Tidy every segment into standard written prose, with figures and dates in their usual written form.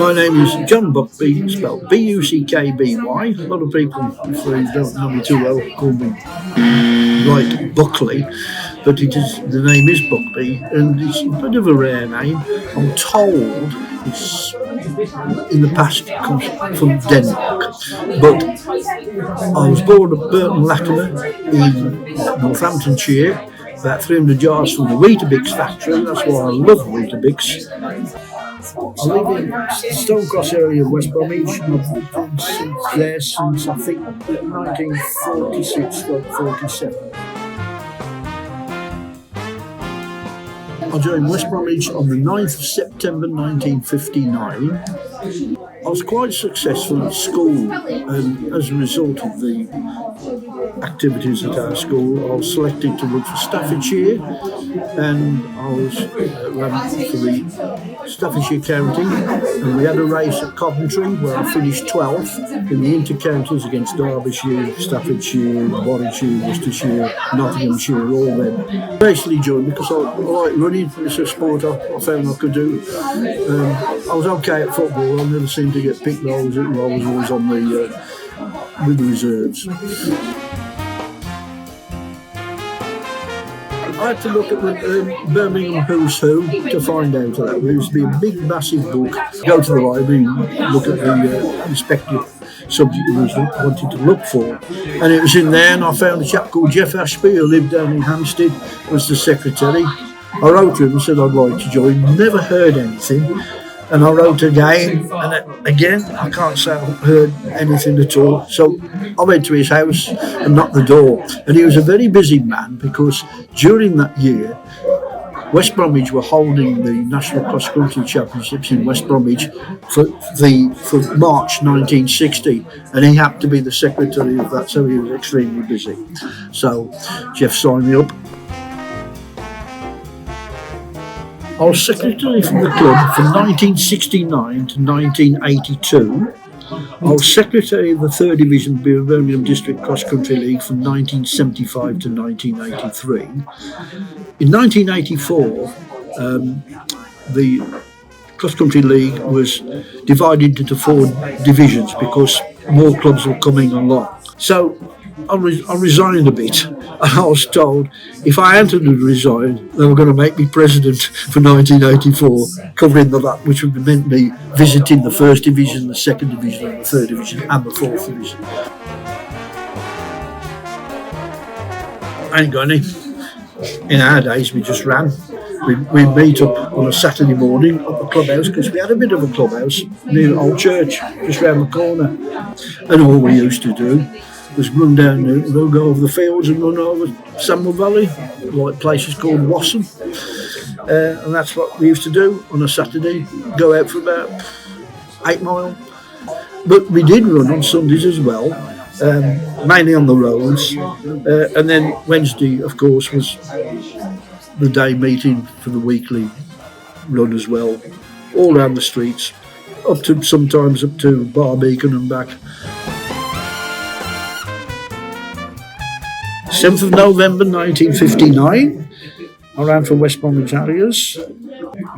My name is John Buckby, spelled Buckby. A lot of people, if they don't know me too well, call me right Buckley, but the name is Buckby, and it's a bit of a rare name. I'm told it's in the past it comes from Denmark, but I was born at Burton Latimer in Northamptonshire, about 300 yards from the Weetabix factory. That's why I love Weetabix. I live in the Stonecross area of West Bromwich, and I've lived there since I think 1946 or 47. I joined West Bromwich on the 9th of September 1959. I was quite successful at school, and as a result of the activities at our school, I was selected to look for Staffordshire, and I was ran for the Staffordshire County, and we had a race at Coventry where I finished 12th in the inter-counties against Derbyshire, Staffordshire, Warwickshire, Worcestershire, Nottinghamshire, all them. Basically joined because I like running. It's a sport I found I could do. I was okay at football. I never seemed to get picked. I was always on with the reserves. I had to look at the Birmingham Who's Who to find out that. There used to be a big, massive book. Go to the library and look at the respective subject you wanted to look for. And it was in there, and I found a chap called Jeff Ashby, who lived down in Hampstead, was the secretary. I wrote to him and said I'd like to join. Never heard anything. And I wrote again, and again, I can't say I heard anything at all. So I went to his house and knocked the door. And he was a very busy man, because during that year, West Bromwich were holding the National Cross Country Championships in West Bromwich for March 1960. And he happened to be the secretary of that, so he was extremely busy. So Jeff signed me up. I was secretary from the club from 1969 to 1982. I was secretary of the 3rd Division Birmingham District Cross Country League from 1975 to 1983. In 1984, the Cross Country League was divided into 4 divisions because more clubs were coming along. So I resigned a bit, and I was told if I hadn't resigned, they were going to make me president for 1984, covering the lot, which would have meant me visiting the 1st Division, the 2nd Division, and the 3rd Division, and the 4th Division. I ain't got any. In our days, we just ran. We'd meet up on a Saturday morning at the clubhouse, because we had a bit of a clubhouse near the old church, just round the corner. And all we used to do was run down there, go over the fields and run over Samuel Valley, like places called Wassam. And that's what we used to do on a Saturday, go out for about 8 miles. But we did run on Sundays as well, mainly on the roads. And then Wednesday, of course, was the day meeting for the weekly run as well, all around the streets, sometimes up to Barbeacon and back. 7th of November 1959, I ran for West Bromwich Harriers.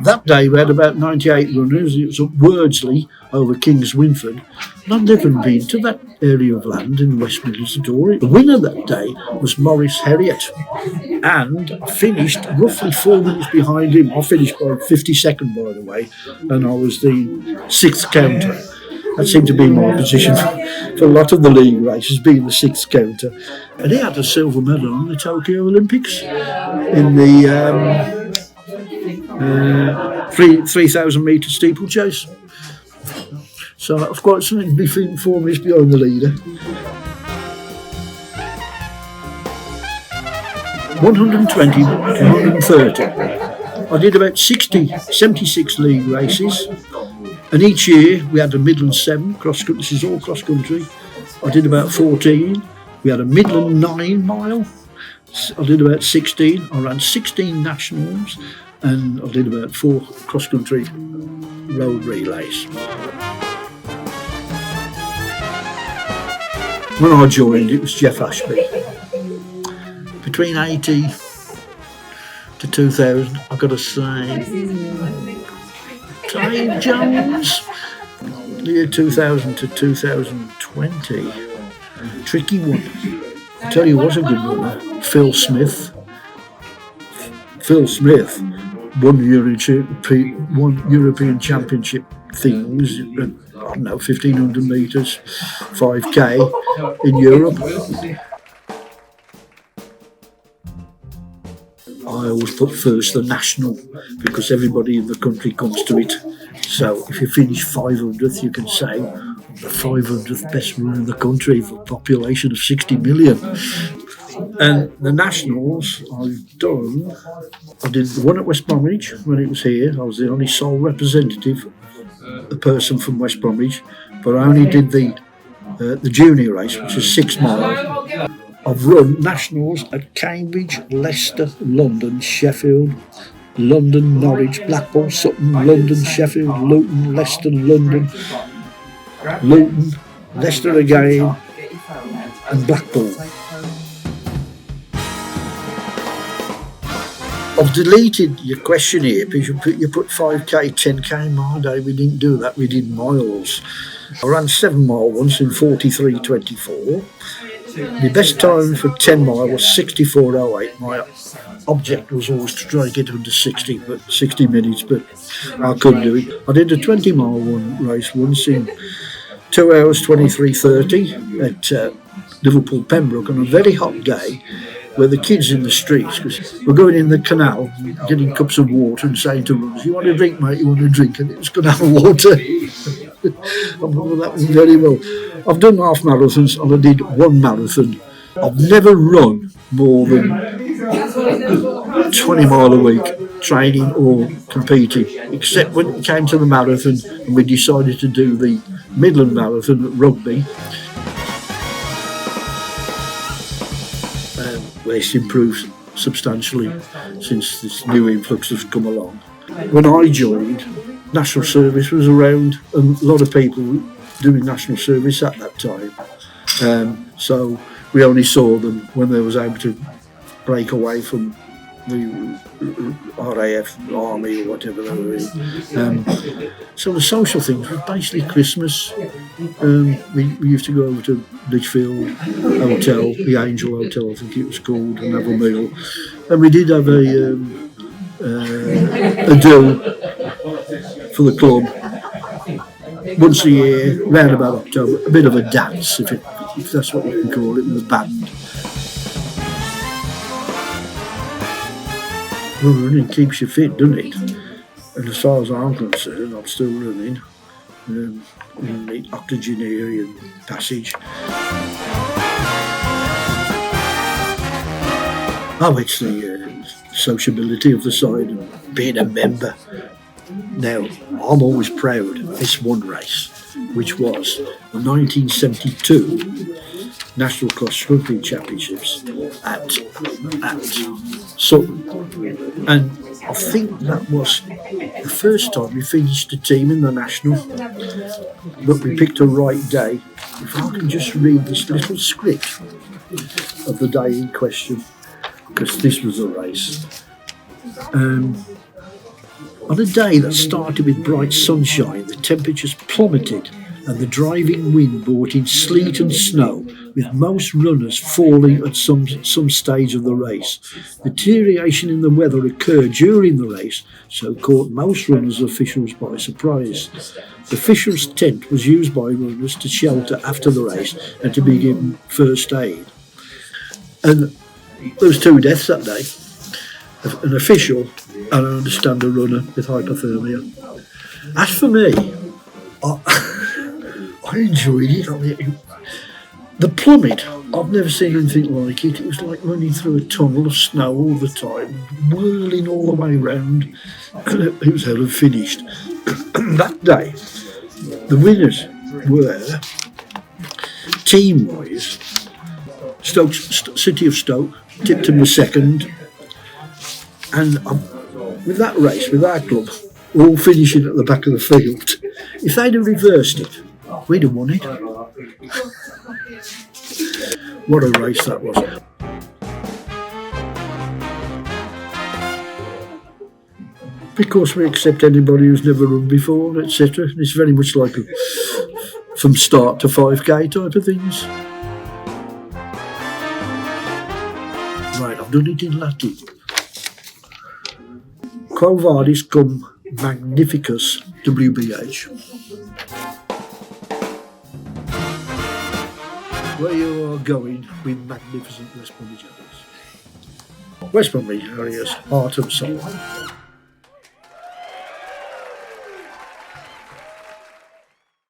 That day we had about 98 runners. It was at Wordsley over King's Winford. And I'd never been to that area of land in West Midlands at all. The winner that day was Maurice Heriot, and I finished roughly 4 minutes behind him. I finished by 52nd, by the way, and I was the 6th counter. That seemed to be my position for a lot of the league races, being the 6th counter. And he had a silver medal in the Tokyo Olympics in the 3,000 metre steeplechase. So that was quite something to be 4 minutes behind the leader. 120 to 130. I did about 76 league races. And each year we had a Midland 7 cross country. This is all cross country. I did about 14. We had a Midland 9 mile. I did about 16. I ran 16 nationals, and I did about 4 cross country road relays. When I joined, it was Jeff Ashby. Between 80 to 2000, I've got to say, Dave Jones The year 2000 to 2020, tricky one. I tell you, was a good runner. Phil Smith. Phil Smith won European Championship things. I don't know, 1500 metres, 5k in Europe. I always put first the national because everybody in the country comes to it. So if you finish 500th, you can say the 500th best runner in the country for a population of 60 million. And the nationals I did one at West Bromwich when it was here. I was the only sole representative, a person from West Bromwich, but I only did the junior race, which is 6 miles. I've run nationals at Cambridge, Leicester, London, Sheffield, London, Norwich, Blackpool, Sutton, London, Sheffield, Luton, Leicester, London, Luton, Leicester again, and Blackpool. I've deleted your question here because you put 5k, 10k mile day. We didn't do that, we did miles. I ran 7 mile once in 43.24. The best time for 10 mile was 64.08. My object was always to try to get under 60 minutes, but I couldn't do it. I did a 20 mile race once in 2 hours 23.30 at Liverpool Pembroke on a very hot day, where the kids in the streets, because we're going in the canal, getting cups of water and saying to runners, "You want a drink, mate? You want a drink?" And it was going to have water. I remember that one very well. I've done half marathons and I did 1 marathon. I've never run more than 20 mile a week, training or competing, except when it came to the marathon and we decided to do the Midland Marathon at Rugby. Where it's improved substantially since this new influx has come along. When I joined, national service was around, and a lot of people doing national service at that time. So we only saw them when they was able to break away from the RAF, Army or whatever they were in. So the social things were basically Christmas. We used to go over to Litchfield Hotel, the Angel Hotel I think it was called, and have a meal. And we did have a do for the club once a year, round about October, a bit of a dance, if that's what you can call it, with a band. Well, running keeps you fit, doesn't it? And as far as I'm concerned, I'm still running in the octogenarian passage. Oh, it's the sociability of the side and being a member. Now, I'm always proud of this one race, which was the 1972 National Cross Country Championships at Sutton. And I think that was the first time we finished a team in the National, but we picked a right day. If I can just read this little script of the day in question, because this was a race. On a day that started with bright sunshine, the temperatures plummeted and the driving wind brought in sleet and snow, with most runners falling at some stage of the race. Deterioration in the weather occurred during the race, so caught most runners' officials by surprise. The officials' tent was used by runners to shelter after the race and to be given first aid. And there was 2 deaths that day. An official and I understand a runner with hypothermia. As for me, I enjoyed it. The plummet, I've never seen anything like it. It was like running through a tunnel of snow all the time, whirling all the way round. It was hell and finished. That day, the winners were, team-wise, City of Stoke, Tipton was second, and with that race, with our club, all finishing at the back of the field, if they'd have reversed it, we'd have won it. What a race that was. Because we accept anybody who's never run before, etc. It's very much like from start to 5k type of things. Right, I've done it in Latin. Quo vadis cum magnificus WBH. Where you are going with magnificent West Bromwich Harriers. West Bromwich Harriers, heart and soul.